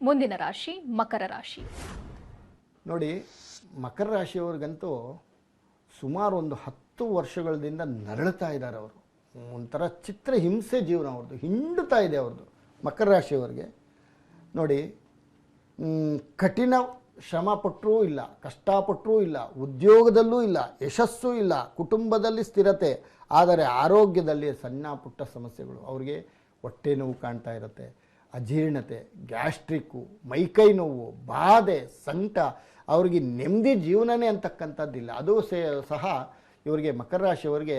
ಮುಂದಿನ ರಾಶಿ ಮಕರ ರಾಶಿ. ನೋಡಿ, ಮಕರ ರಾಶಿಯವ್ರಿಗಂತೂ ಸುಮಾರು ಒಂದು 10 ವರ್ಷಗಳಿಂದ ನರಳುತ್ತಾ ಇದ್ದಾರೆ ಅವರು. ಒಂಥರ ಚಿತ್ರ ಹಿಂಸೆ ಜೀವನ ಅವ್ರದ್ದು, ಹಿಂಡುತ್ತಾ ಇದೆ ಅವ್ರದ್ದು. ಮಕರ ರಾಶಿಯವರಿಗೆ ನೋಡಿ, ಕಠಿಣ ಶ್ರಮ ಪಟ್ಟರೂ ಇಲ್ಲ, ಕಷ್ಟಪಟ್ಟರೂ ಇಲ್ಲ, ಉದ್ಯೋಗದಲ್ಲೂ ಇಲ್ಲ, ಯಶಸ್ಸು ಇಲ್ಲ, ಕುಟುಂಬದಲ್ಲಿ ಸ್ಥಿರತೆ, ಆದರೆ ಆರೋಗ್ಯದಲ್ಲಿ ಸಣ್ಣ ಪುಟ್ಟ ಸಮಸ್ಯೆಗಳು. ಅವರಿಗೆ ಹೊಟ್ಟೆ ನೋವು ಕಾಣ್ತಾ ಇರುತ್ತೆ, ಅಜೀರ್ಣತೆ, ಗ್ಯಾಸ್ಟ್ರಿಕ್ಕು, ಮೈಕೈ ನೋವು, ಬಾಧೆ, ಸಂಕಟ. ಅವ್ರಿಗೆ ನೆಮ್ಮದಿ ಜೀವನನೇ ಅಂತಕ್ಕಂಥದ್ದಿಲ್ಲ. ಅದು ಸಹ ಇವರಿಗೆ ಮಕರ ರಾಶಿಯವರಿಗೆ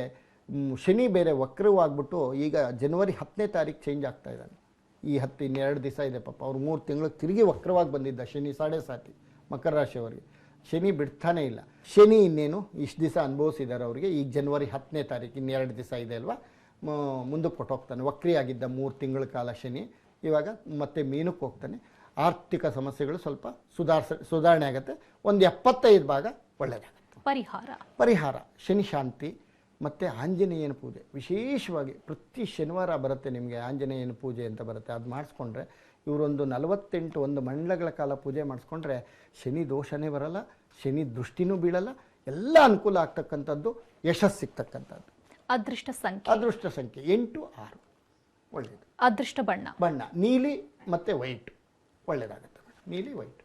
ಶನಿ ಬೇರೆ ವಕ್ರವಾಗ್ಬಿಟ್ಟು ಈಗ ಜನವರಿ 10ನೇ ತಾರೀಕು ಚೇಂಜ್ ಆಗ್ತಾ ಇದ್ದಾನೆ. ಈ 12 ದಿವಸ ಇದೆ ಪಾಪ. ಅವ್ರು 3 ತಿಂಗಳು ತಿರುಗಿ ವಕ್ರವಾಗಿ ಬಂದಿದ್ದ ಶನಿ ಸಾಡೆ ಸಾತಿ ಮಕರ ರಾಶಿಯವರಿಗೆ. ಶನಿ ಬಿಡ್ತಾನೇ ಇಲ್ಲ. ಶನಿ ಇನ್ನೇನು ಇಷ್ಟು ದಿವಸ ಅನುಭವಿಸಿದ್ದಾರೆ ಅವರಿಗೆ. ಈಗ ಜನವರಿ 10ನೇ ತಾರೀಕು 2 ದಿವಸ ಇದೆ ಅಲ್ವಾ, ಮುಂದಕ್ಕೆ ಕೊಟ್ಟೋಗ್ತಾನೆ. ವಕ್ರಿಯಾಗಿದ್ದ 3 ತಿಂಗಳ ಕಾಲ ಶನಿ ಇವಾಗ ಮತ್ತೆ ಮೀನಕ್ಕೆ ಹೋಗ್ತಾನೆ. ಆರ್ಥಿಕ ಸಮಸ್ಯೆಗಳು ಸ್ವಲ್ಪ ಸುಧಾರಣೆ ಆಗುತ್ತೆ. ಒಂದು 75 ಭಾಗ ಒಳ್ಳೆಯದಾಗುತ್ತೆ. ಪರಿಹಾರ ಶನಿ ಶಾಂತಿ ಮತ್ತು ಆಂಜನೇಯನ ಪೂಜೆ. ವಿಶೇಷವಾಗಿ ಪ್ರತಿ ಶನಿವಾರ ಬರುತ್ತೆ ನಿಮಗೆ ಆಂಜನೇಯನ ಪೂಜೆ ಅಂತ ಬರುತ್ತೆ. ಅದು ಮಾಡಿಸ್ಕೊಂಡ್ರೆ ಇವರೊಂದು 48 ಮಂಡಲಗಳ ಕಾಲ ಪೂಜೆ ಮಾಡಿಸ್ಕೊಂಡ್ರೆ ಶನಿ ದೋಷನೇ ಬರಲ್ಲ, ಶನಿ ದೃಷ್ಟಿನೂ ಬೀಳಲ್ಲ, ಎಲ್ಲ ಅನುಕೂಲ ಆಗ್ತಕ್ಕಂಥದ್ದು, ಯಶಸ್ಸು ಸಿಗ್ತಕ್ಕಂಥದ್ದು. ಅದೃಷ್ಟ ಸಂಖ್ಯೆ 8, 6 ಒಳ್ಳೆಯದು. ಅದೃಷ್ಟ ಬಣ್ಣ ನೀಲಿ ಮತ್ತು ವೈಟ್ ಒಳ್ಳೆಯದಾಗುತ್ತೆ. ನೀಲಿ ವೈಟ್.